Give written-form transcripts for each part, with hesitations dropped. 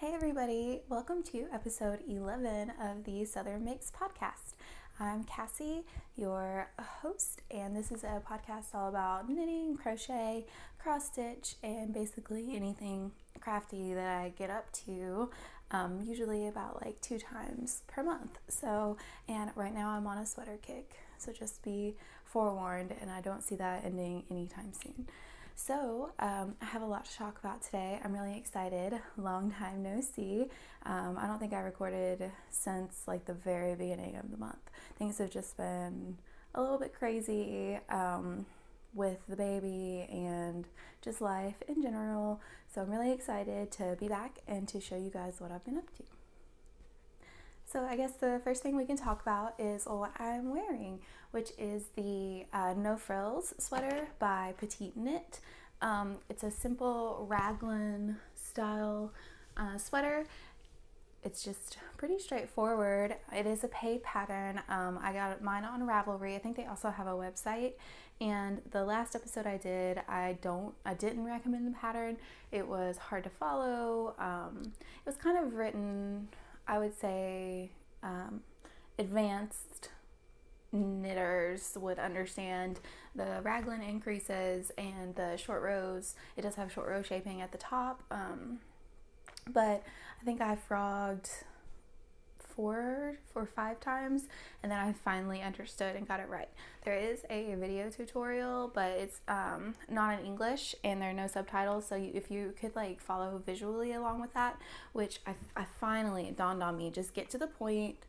Hey everybody, welcome to episode 11 of the Southern Mix podcast. I'm Cassie, your host, and this is a podcast all about knitting, crochet, cross stitch, and basically anything crafty that I get up to, usually about like 2 times per month. And right now I'm on a sweater kick, so just be forewarned, and I don't see that ending anytime soon. I have a lot to talk about today. I'm really excited. Long time no see. I don't think I recorded since like the very beginning of the month. Things have just been a little bit crazy with the baby and just life in general. So I'm really excited to be back and to show you guys what I've been up to. So I guess the first thing we can talk about is what I'm wearing, which is the No Frills sweater by Petite Knit. It's a simple raglan style sweater. It's just pretty straightforward. It is a paid pattern. I got mine on Ravelry. I think they also have a website. And the last episode I did, I didn't recommend the pattern. It was hard to follow. It was kind of written, I would say, advanced knitters would understand the raglan increases and the short rows. It does have short row shaping at the top, but I think I frogged 4 or 5 times, and then I finally understood and got it right. There is a video tutorial, but it's not in English, and there are no subtitles, so if you could like follow visually along with that, which I finally, it dawned on me, just get to the point,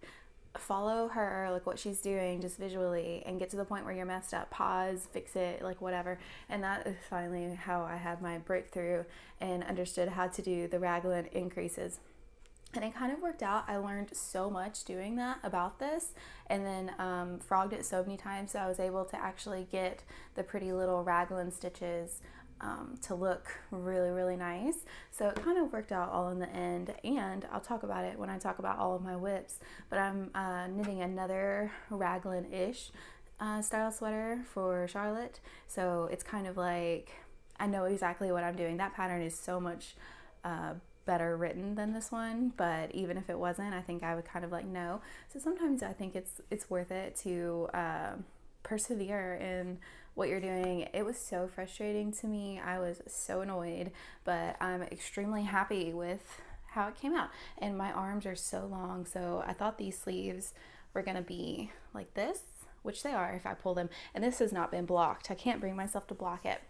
follow her, like what she's doing just visually, and get to the point where you're messed up, pause, fix it, like whatever. And that is finally how I had my breakthrough and understood how to do the raglan increases. And it kind of worked out. I learned so much doing that about this, and then frogged it so many times, so I was able to actually get the pretty little raglan stitches to look really, really nice. So it kind of worked out all in the end, and I'll talk about it when I talk about all of my whips. But I'm knitting another raglan-ish style sweater for Charlotte. So it's kind of like, I know exactly what I'm doing. That pattern is so much better written than this one, but even if it wasn't, I think I would kind of like know. So sometimes I think it's worth it to persevere in what you're doing. It was so frustrating to me. I was so annoyed, but I'm extremely happy with how it came out. And my arms are so long, so I thought these sleeves were gonna be like this, which they are if I pull them. And this has not been blocked. I can't bring myself to block it.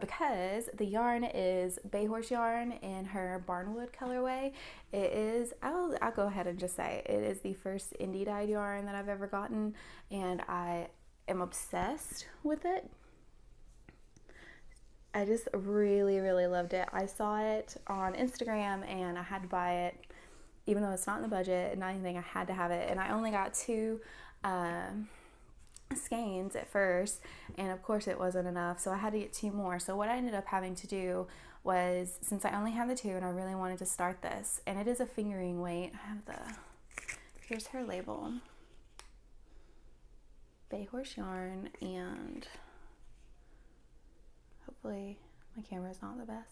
Because the yarn is Bayhorse yarn in her Barnwood colorway. It is, I'll go ahead and just say, it is the first indie dyed yarn that I've ever gotten, and I am obsessed with it. I just really, really loved it. I saw it on Instagram and I had to buy it, even though it's not in the budget and not anything, I had to have it. And I only got 2 skeins at first, and of course it wasn't enough, so I had to get 2 more. So what I ended up having to do was, since I only had the 2 and I really wanted to start this, and it is a fingering weight, I have here's her label, Bayhorse yarn, and hopefully my camera's not the best.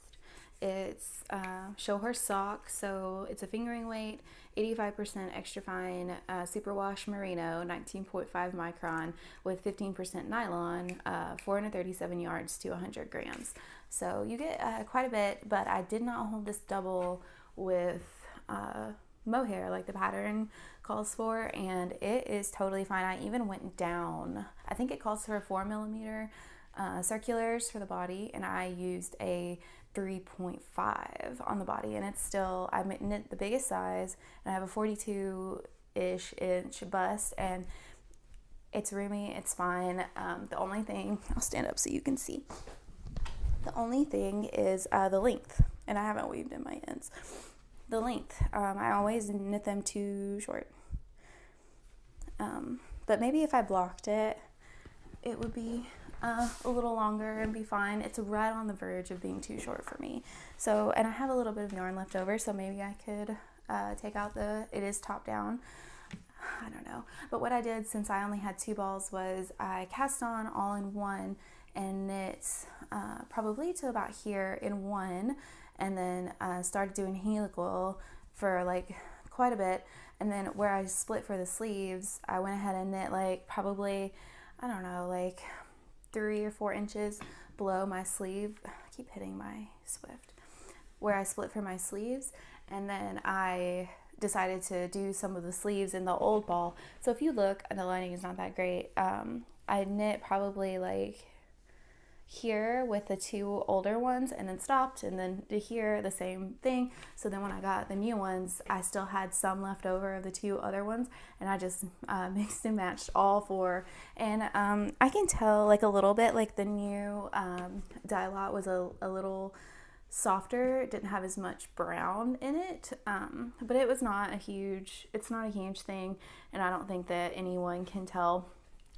It's show horse sock, so it's a fingering weight, 85% extra fine superwash merino, 19.5 micron with 15% nylon, 437 yards to 100 grams. So you get quite a bit, but I did not hold this double with mohair like the pattern calls for, and it is totally fine. I even went down. I think it calls for 4mm circulars for the body, and I used a 3.5 on the body, and it's still, I knit the biggest size, and I have a 42-ish inch bust, and it's roomy, it's fine. The only thing, I'll stand up so you can see, the only thing is the length, and I haven't weaved in my ends. The length, I always knit them too short, but maybe if I blocked it, it would be a little longer and be fine. It's right on the verge of being too short for me. So, and I have a little bit of yarn left over, so maybe I could take out it is top down. I don't know. But what I did, since I only had 2 balls, was I cast on all in one and knit probably to about here in one, and then started doing helical for like quite a bit. And then where I split for the sleeves, I went ahead and knit like probably, I don't know, like 3 or 4 inches below my sleeve. I keep hitting my Swift. Where I split for my sleeves, and then I decided to do some of the sleeves in the old ball. So if you look, the lining is not that great. I knit probably like here with the 2 older ones and then stopped, and then to here the same thing. So then when I got the new ones, I still had some left over of the 2 other ones, and I just mixed and matched all 4. And I can tell like a little bit like the new dye lot was a little softer. It didn't have as much brown in it, but it's not a huge thing, and I don't think that anyone can tell.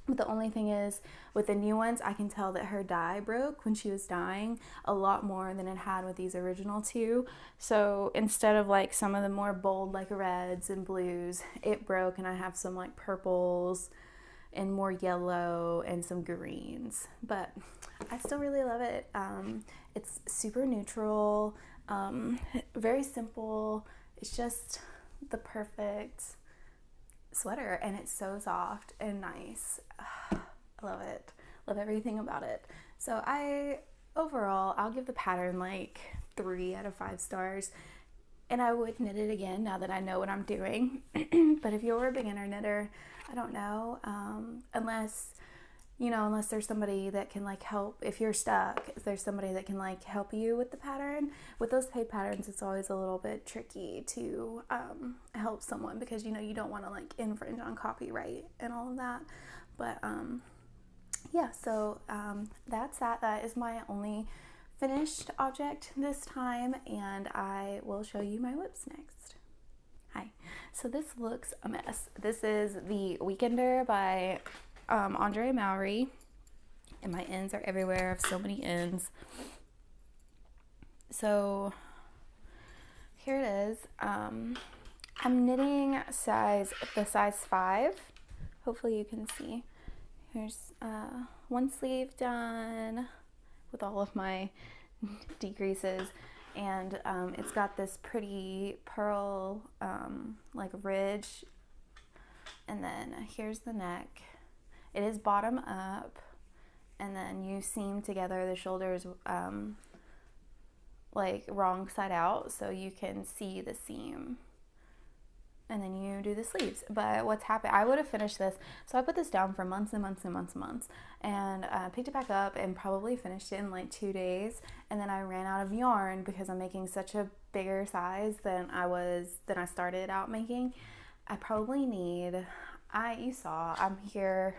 But the only thing is, with the new ones, I can tell that her dye broke when she was dyeing a lot more than it had with these original 2. So instead of like some of the more bold like reds and blues, it broke, and I have some like purples and more yellow and some greens. But I still really love it. It's super neutral, very simple. It's just the perfect sweater, and it's so soft and nice. I love it. Love everything about it. So I'll give the pattern like 3 out of 5 stars, and I would knit it again now that I know what I'm doing. But if you're a beginner knitter, I don't know, unless there's somebody that can like help. If you're stuck, if there's somebody that can like help you with the pattern. With those paid patterns, it's always a little bit tricky to help someone, because you don't want to like infringe on copyright and all of that. But yeah, so that's that. That is my only finished object this time, and I will show you my whips next. Hi. So this looks a mess. This is the Weekender by Andre Mowry, and my ends are everywhere. I have so many ends. So here it is. I'm knitting the size 5. Hopefully you can see. Here's one sleeve done with all of my decreases, and it's got this pretty pearl like ridge, and then here's the neck. It is bottom up, and then you seam together the shoulders like wrong side out, so you can see the seam, and then you do the sleeves. But what's happened, I would have finished this, so I put this down for months and months and months and months, and picked it back up and probably finished it in like 2 days, and then I ran out of yarn because I'm making such a bigger size than I started out making. I probably need, you saw, I'm here,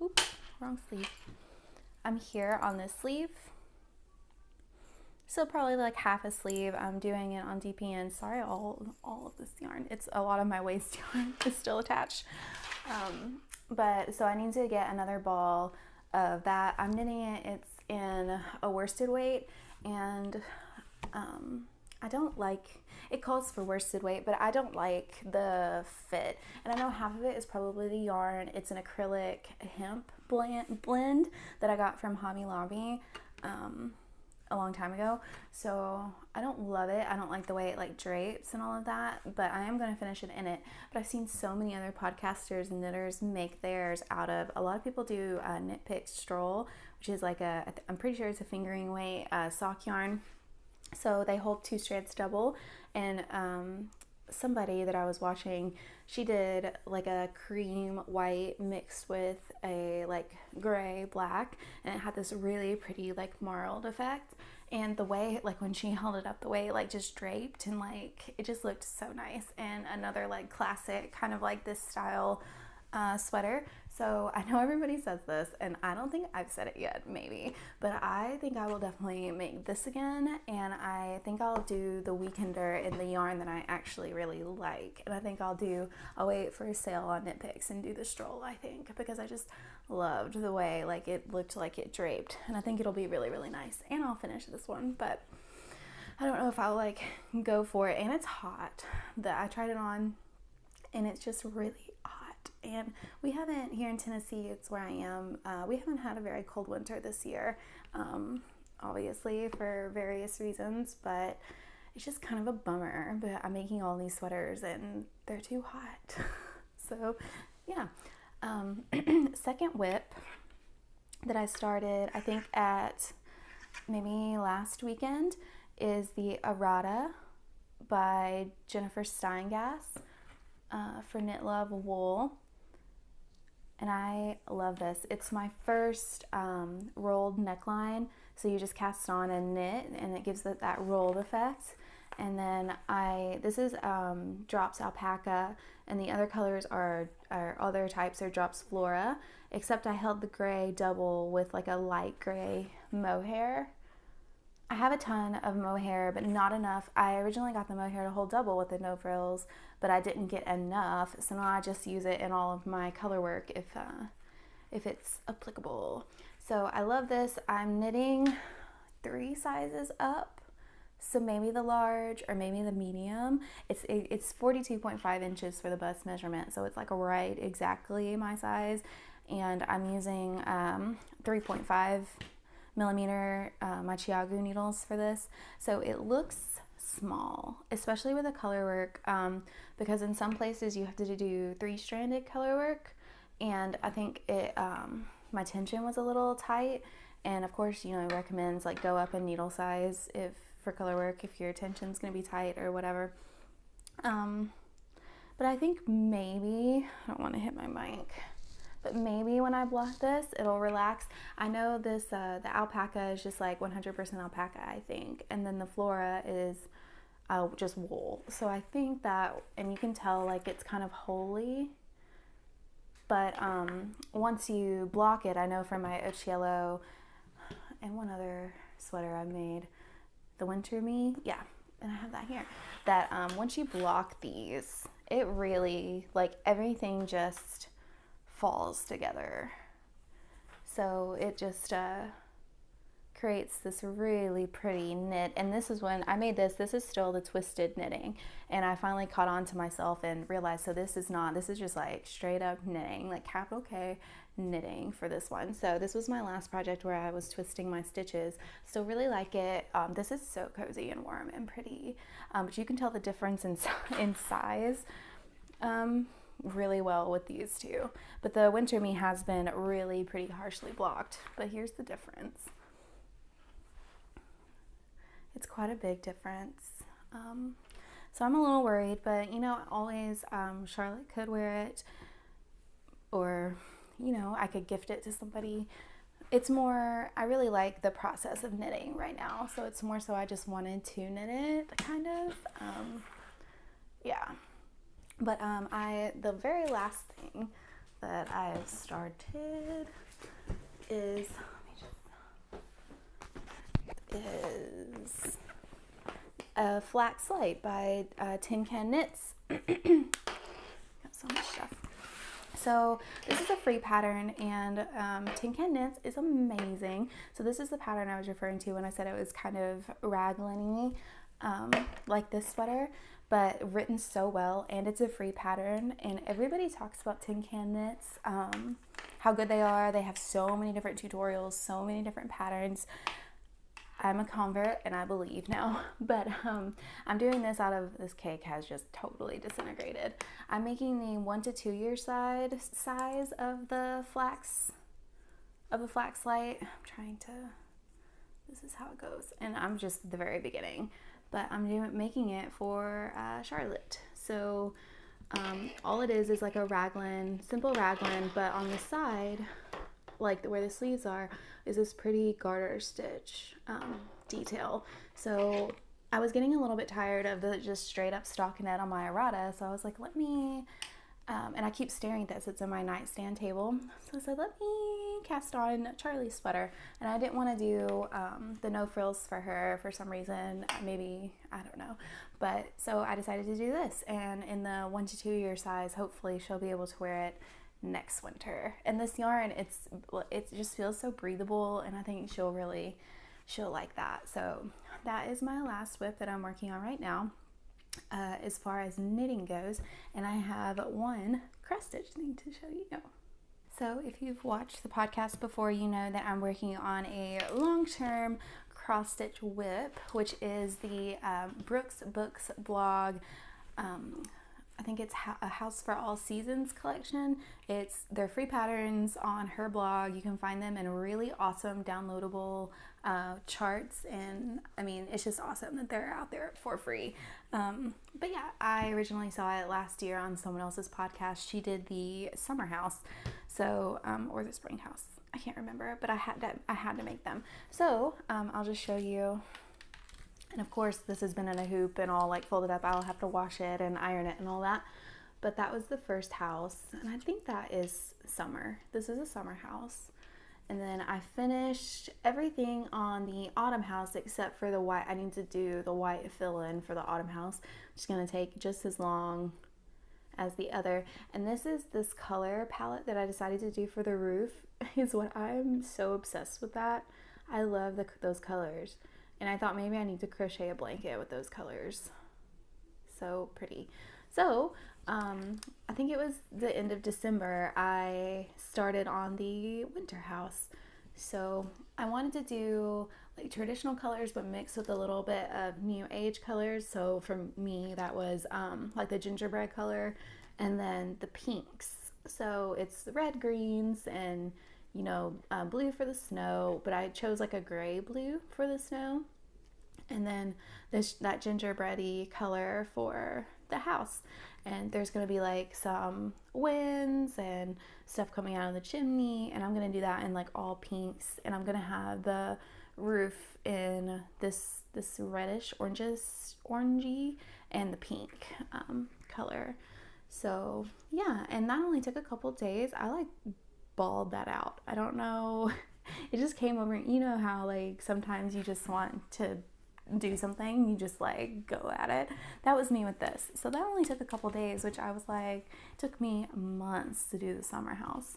oops, wrong sleeve. I'm here on this sleeve, so probably like half a sleeve. I'm doing it on DPN. Sorry, all of this yarn. It's a lot of my waist yarn is still attached. But so I need to get another ball of that. I'm knitting it. It's in a worsted weight, and I don't like, it calls for worsted weight, but I don't like the fit. And I know half of it is probably the yarn. It's an acrylic hemp blend that I got from Hobby Lobby a long time ago. So I don't love it. I don't like the way it like drapes and all of that, but I am going to finish it in it. But I've seen so many other podcasters and knitters make theirs out of, a lot of people do Knit Pick Stroll, which is like I'm pretty sure it's a fingering weight sock yarn. So they hold 2 strands double, and somebody that I was watching, she did like a cream white mixed with a like gray black, and it had this really pretty like marled effect. And the way, like when she held it up, the way it like just draped, and like it just looked so nice. And another like classic kind of like this style sweater. So I know everybody says this, and I don't think I've said it yet, maybe, but I think I will definitely make this again, and I think I'll do the Weekender in the yarn that I actually really like. And I think I'll wait for a sale on Knit Picks and do the Stroll, I think, because I just loved the way like it looked like it draped, and I think it'll be really, really nice. And I'll finish this one, but I don't know if I'll like go for it. And it's hot. I tried it on, and it's just really hot. And we haven't, here in Tennessee, it's where I am, we haven't had a very cold winter this year. obviously for various reasons, but it's just kind of a bummer. But I'm making all these sweaters and they're too hot. So yeah. Second whip that I started, I think at maybe last weekend, is the Errata by Jennifer Steingass for Knit Love Wool. And I love this. It's my first rolled neckline. So you just cast on and knit, and it gives that rolled effect. And then this is Drops Alpaca, and the other colors are other types are Drops Flora, except I held the gray double with like a light gray mohair. I have a ton of mohair, but not enough. I originally got the mohair to hold double with the no frills, but I didn't get enough, so now I just use it in all of my color work if it's applicable. So I love this. I'm knitting 3 sizes up, so maybe the large or maybe the medium. It's 42.5 inches for the bust measurement, so it's like right exactly my size, and I'm using 3.5 millimeter Machiagu needles for this, so it looks small, especially with the color work, because in some places you have to do 3-stranded color work, and I think it my tension was a little tight, and of course, you know, it recommends like go up in needle size if for color work if your tension's going to be tight or whatever. But I think maybe, I don't want to hit my mic, but maybe when I block this, it'll relax. I know this, the alpaca is just like 100% alpaca, I think. And then the flora is just wool. So I think that, and you can tell like it's kind of holy. But once you block it, I know from my Ochiello and one other sweater I made, the Winter Me, yeah, and I have that here, that once you block these, it really, like everything just falls together. So it just creates this really pretty knit. And this is when I made this is still the twisted knitting, and I finally caught on to myself and realized, so this is just like straight up knitting, like capital K knitting for this one. So this was my last project where I was twisting my stitches. Still really like it. This is so cozy and warm and pretty, but you can tell the difference in size really well with these two. But the Winter Me has been really pretty harshly blocked, but here's the difference. It's quite a big difference. So I'm a little worried, but you know, always Charlotte could wear it, or you know, I could gift it to somebody. It's more, I really like the process of knitting right now, so it's more so I just wanted to knit it, kind of. Yeah. But the very last thing that I've started is a flax light by Tin Can Knits. Got so much stuff. So this is a free pattern, and Tin Can Knits is amazing. So this is the pattern I was referring to when I said it was kind of raglan-y, like this sweater, but written so well, and it's a free pattern, and everybody talks about Tin Can Knits, how good they are. They have so many different tutorials, so many different patterns. I'm a convert and I believe now, but I'm doing this out of, this cake has just totally disintegrated. I'm making the 1 to 2 year size of the flax light. I'm trying to, this is how it goes, and I'm just at the very beginning, but I'm making it for Charlotte. So all it is like a raglan, simple raglan, but on the side, like where the sleeves are, is this pretty garter stitch detail. So I was getting a little bit tired of the just straight up stockinette on my errata, so I was like, let me, and I keep staring at this, it's in my nightstand table, so I said, let me cast on Charlie's sweater, and I didn't want to do the no frills for her for some reason, maybe, I don't know, but so I decided to do this, and in the 1 to 2 year size, hopefully she'll be able to wear it next winter. And this yarn, it just feels so breathable, and I think she'll like that. So that is my last whip that I'm working on right now, as far as knitting goes, and I have one cross stitch thing to show you. So if you've watched the podcast before, you know that I'm working on a long-term Cross Stitch Whip, which is the Brooks Books blog. I think it's a House for All Seasons collection. They're free patterns on her blog. You can find them in really awesome downloadable charts, and I mean, it's just awesome that they're out there for free. But yeah, I originally saw it last year on someone else's podcast. She did the summer house, so or the spring house. I can't remember, but I had to make them. So I'll just show you. And of course, this has been in a hoop and all like folded up. I'll have to wash it and iron it and all that. But that was the first house, and I think that is summer. This is a summer house. And then I finished everything on the autumn house except for the white. I need to do the white fill-in for the autumn house, which is going to take just as long as the other. And this is this color palette that I decided to do for the roof. Is what I'm so obsessed with that. I love those colors. And I thought maybe I need to crochet a blanket with those colors. So pretty. So I think it was the end of December, I started on the winter house. So I wanted to do like traditional colors, but mixed with a little bit of new age colors. So for me, that was like the gingerbread color and then the pinks. So it's the red, greens, and you know, blue for the snow, but I chose like a gray blue for the snow. And then that gingerbread-y color for the house. And there's going to be like some winds and stuff coming out of the chimney, and I'm going to do that in like all pinks, and I'm going to have the roof in this reddish orangey and the pink color. So yeah, and that only took a couple days. I like balled that out. I don't know, it just came over. You know how like sometimes you just want to do something, you just like go at it. That was me with this. So that only took a couple days, which I was like, it took me months to do the summer house.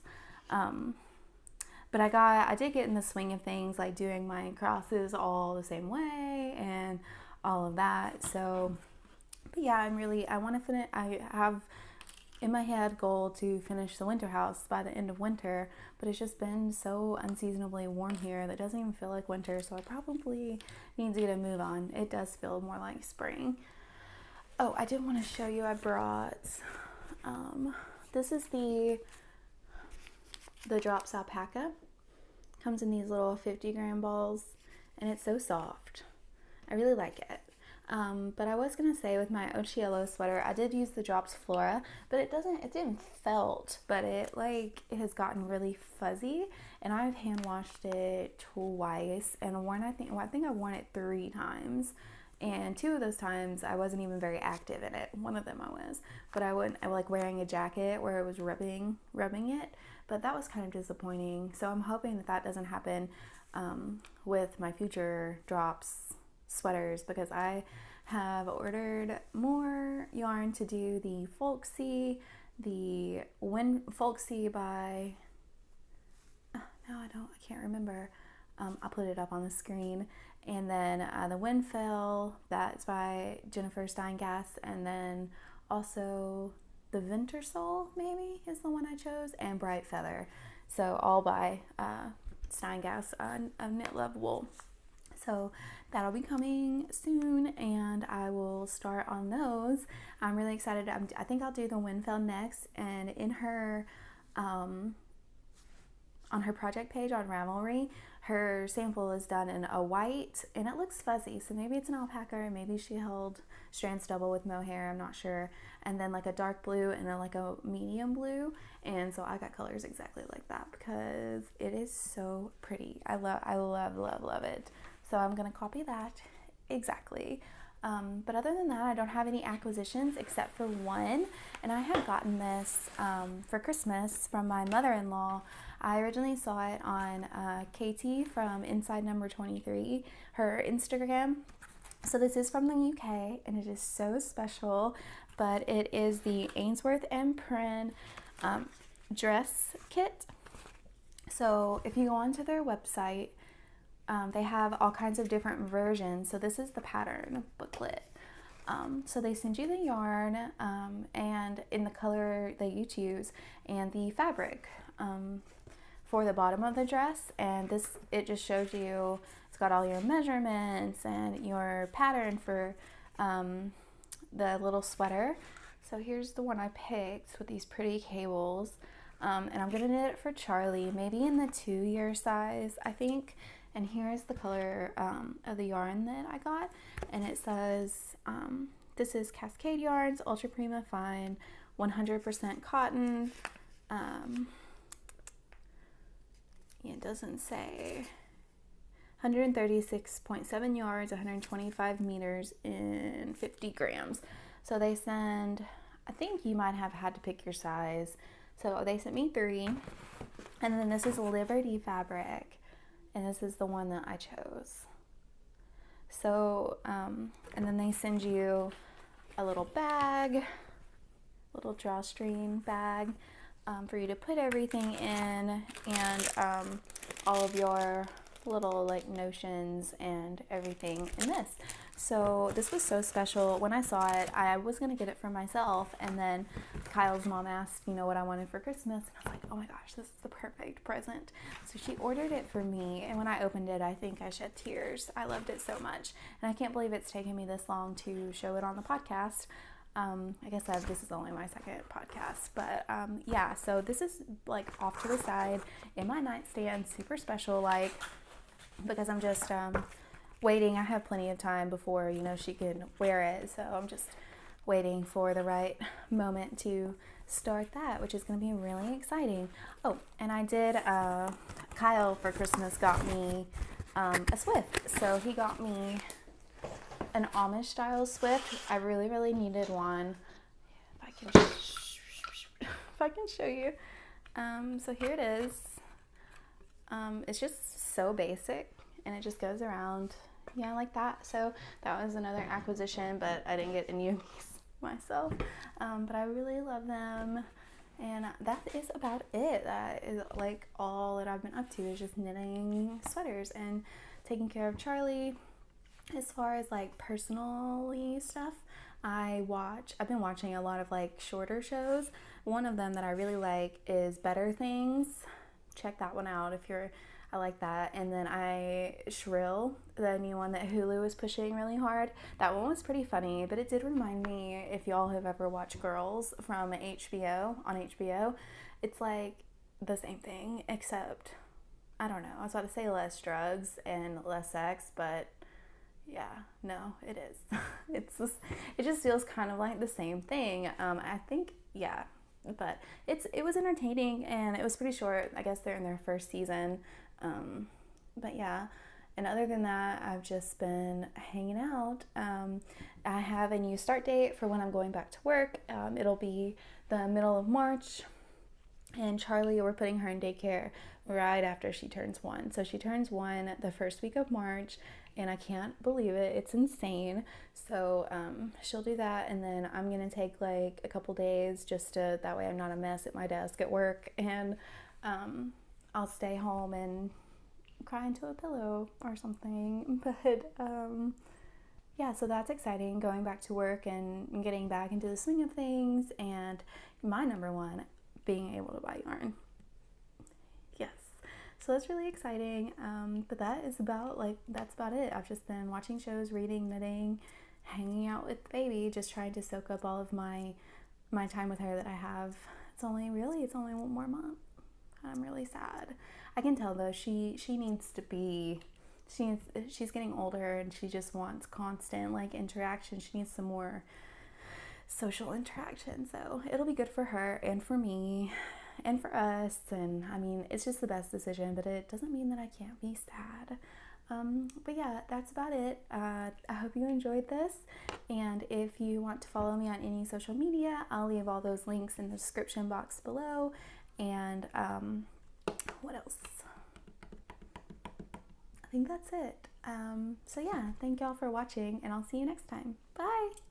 But I did get in the swing of things, like doing my crosses all the same way and all of that. So, but yeah, I want to finish. I have in my head goal to finish the winter house by the end of winter, but it's just been so unseasonably warm here that doesn't even feel like winter, so I probably need to get a move on. It does feel more like spring. Oh, I did want to show you, I brought this is the Drops Alpaca. Comes in these little 50-gram balls, and it's so soft. I really like it. But I was gonna say with my Ochiello sweater, I did use the Drops Flora, but it didn't felt, but it has gotten really fuzzy, and I've hand washed it twice and I think I worn it 3 times, and 2 of those times I wasn't even very active in it. One of them I was, but I was like wearing a jacket where it was rubbing it, but that was kind of disappointing. So I'm hoping that doesn't happen with my future Drops sweaters, because I have ordered more yarn to do the Folksy by I can't remember. I'll put it up on the screen. And then the Windfell, that's by Jennifer Steingass, and then also the Winter Soul maybe is the one I chose, and Bright Feather. So all by Steingass of Knit Love Wool. So that'll be coming soon, and I will start on those. I'm really excited. I think I'll do the Windfell next, and in her on her project page on Ravelry, her sample is done in a white, and it looks fuzzy, so maybe it's an alpaca, or maybe she held strands double with mohair, I'm not sure. And then like a dark blue and then like a medium blue, and so I got colors exactly like that because it is so pretty. I love it. So I'm gonna copy that exactly. But other than that, I don't have any acquisitions except for one, and I had gotten this for Christmas from my mother-in-law. I originally saw it on Katie from Inside Number 23, her Instagram. So this is from the UK, and it is so special, but it is the Ainsworth and Prynne dress kit. So if you go onto their website, they have all kinds of different versions. So this is the pattern booklet. So they send you the yarn and in the color that you choose, and the fabric for the bottom of the dress. And it just shows you, it's got all your measurements and your pattern for the little sweater. So here's the one I picked with these pretty cables. And I'm gonna knit it for Charlie, maybe in the 2-year size, I think. And here's the color of the yarn that I got. And it says, this is Cascade Yarns, Ultra Prima Fine, 100% cotton. It doesn't say. 136.7 yards, 125 meters in 50 grams. So they send, I think you might have had to pick your size. So they sent me 3. And then this is Liberty fabric. And this is the one that I chose. So, and then they send you a little bag, little drawstring bag for you to put everything in, and all of your little like notions and everything in this. So this was so special. When I saw it, I was gonna get it for myself, and then Kyle's mom asked, what I wanted for Christmas, and I was like, oh my gosh, this is the perfect present. So she ordered it for me, and when I opened it, I think I shed tears. I loved it so much, and I can't believe it's taken me this long to show it on the podcast. I guess this is only my second podcast, but yeah, so this is like off to the side in my nightstand, super special, like, because I'm just waiting. I have plenty of time before, she can wear it, so I'm just waiting for the right moment to start that, which is going to be really exciting. Oh, and I did, Kyle for Christmas got me a Swift, so he got me an Amish style Swift. I really, really needed one. If I can show you. So here it is. It's just so basic, and it just goes around, like that. So that was another acquisition, but I didn't get any of these myself. But I really love them, and that is about it. That is like all that I've been up to, is just knitting sweaters and taking care of Charlie. As far as like personally stuff, I've been watching a lot of like shorter shows. One of them that I really like is Better Things. Check that one out I like that. And then Shrill, the new one that Hulu is pushing really hard. That one was pretty funny, but it did remind me, if y'all have ever watched Girls from HBO, on HBO, it's like the same thing, except, I don't know, I was about to say less drugs and less sex, but yeah, no, it is. It just feels kind of like the same thing. I think, yeah, but it was entertaining, and it was pretty short. I guess they're in their first season. But yeah, and other than that, I've just been hanging out. I have a new start date for when I'm going back to work. It'll be the middle of March. And Charlie, we're putting her in daycare right after she turns 1. So she turns 1 the first week of March, and I can't believe it. It's insane. So she'll do that, and then I'm going to take like a couple days just to, that way I'm not a mess at my desk at work, and I'll stay home and cry into a pillow or something. But yeah, so that's exciting, going back to work and getting back into the swing of things, and my number one, being able to buy yarn. Yes, so that's really exciting. But that's about it. I've just been watching shows, reading, knitting, hanging out with the baby, just trying to soak up all of my time with her that I have. It's only 1 more month. I'm really sad. I can tell though, she needs to be, she's getting older, and she just wants constant like interaction. She needs some more social interaction, so it'll be good for her and for me and for us. And I mean, it's just the best decision, but it doesn't mean that I can't be sad. But yeah, that's about it. I hope you enjoyed this, and if you want to follow me on any social media, I'll leave all those links in the description box below. And what else? I think that's it. So yeah, thank y'all for watching, and I'll see you next time. Bye!